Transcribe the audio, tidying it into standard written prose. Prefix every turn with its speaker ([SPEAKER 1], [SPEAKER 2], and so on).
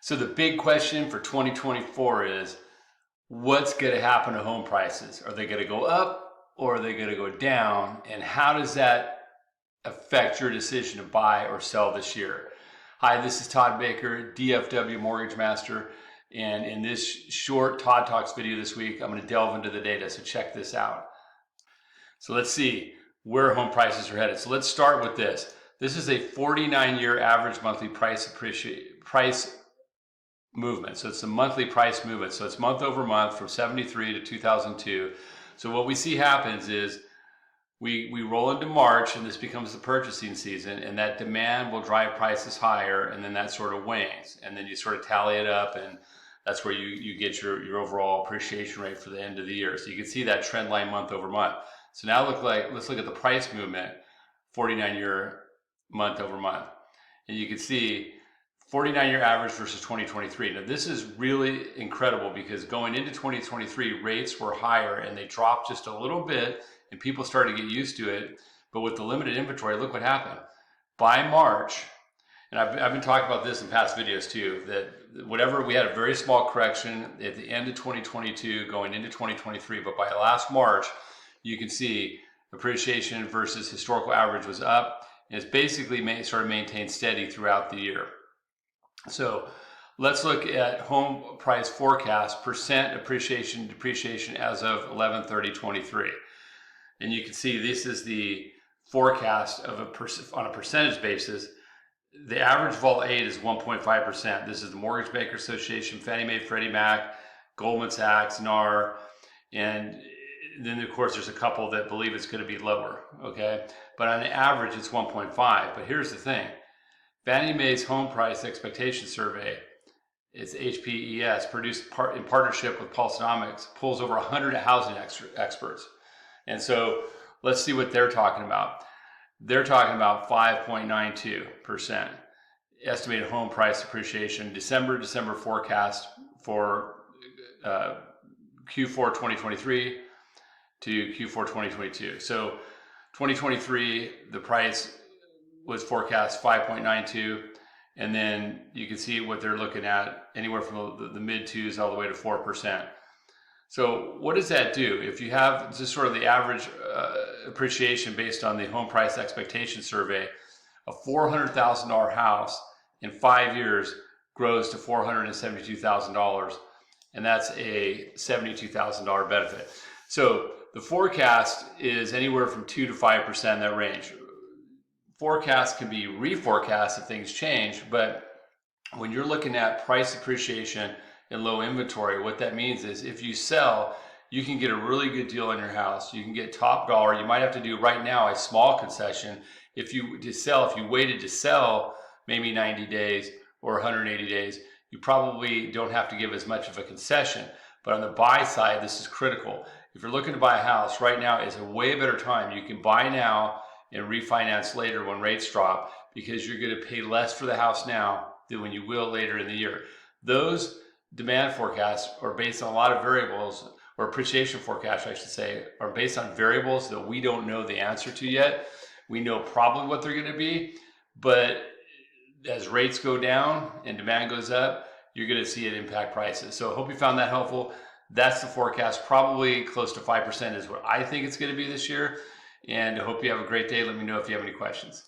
[SPEAKER 1] So the big question for 2024 is, what's going to happen to home prices? Are they going to go up or are they going to go down? And how does that affect your decision to buy or sell this year? Hi, this is Todd Baker, DFW Mortgage Master. And in this short Todd Talks video this week, I'm going to delve into the data. So check this out. So let's see where home prices are headed. So let's start with this. This is a 49-year average monthly price movement. So it's the monthly price movement. So it's month over month from 73 to 2002. So what we see happens is we roll into March and this becomes the purchasing season, and that demand will drive prices higher, and then that sort of wanes, and then you sort of tally it up, and that's where you get your overall appreciation rate for the end of the year. So you can see that trend line month over month. So now let's look at the price movement, 49-year month over month, and you can see 49-year average versus 2023. Now this is really incredible because going into 2023, rates were higher and they dropped just a little bit and people started to get used to it. But with the limited inventory, look what happened. By March, and I've been talking about this in past videos too, that whatever, we had a very small correction at the end of 2022 going into 2023, but by last March, you can see appreciation versus historical average was up, and it's basically sort of maintained steady throughout the year. So let's look at home price forecast, percent appreciation, depreciation as of 11/30/23. And you can see this is the forecast of on a percentage basis. The average vol 8 is 1.5%. This is the Mortgage Banker Association, Fannie Mae, Freddie Mac, Goldman Sachs, NAR, and then of course there's a couple that believe it's going to be lower, okay? But on the average it's 1.5. But here's the thing. Fannie Mae's Home Price Expectation Survey, it's HPES, produced in partnership with Pulsenomics, pulls over 100 housing experts. And so let's see what they're talking about. They're talking about 5.92% estimated home price appreciation, December forecast for Q4 2023 to Q4 2022. So 2023, the price was forecast 5.92, and then you can see what they're looking at, anywhere from the mid 2s all the way to 4%. So what does that do? If you have just sort of the average appreciation based on the Home Price Expectation Survey, a $400,000 house in 5 years grows to $472,000, and that's a $72,000 benefit. So the forecast is anywhere from 2 to 5%, that range. Forecasts can be reforecast if things change, but when you're looking at price appreciation and low inventory, what that means is if you sell, you can get a really good deal on your house. You can get top dollar. You might have to do right now a small concession. If you waited to sell maybe 90 days or 180 days, you probably don't have to give as much of a concession. But on the buy side, this is critical. If you're looking to buy a house, right now is a way better time. You can buy now and refinance later when rates drop, because you're going to pay less for the house now than when you will later in the year. Those demand forecasts are based on a lot of variables, or appreciation forecasts, I should say, are based on variables that we don't know the answer to yet. We know probably what they're going to be, but as rates go down and demand goes up, you're going to see it impact prices. So I hope you found that helpful. That's the forecast. Probably close to 5% is what I think it's going to be this year. And I hope you have a great day. Let me know if you have any questions.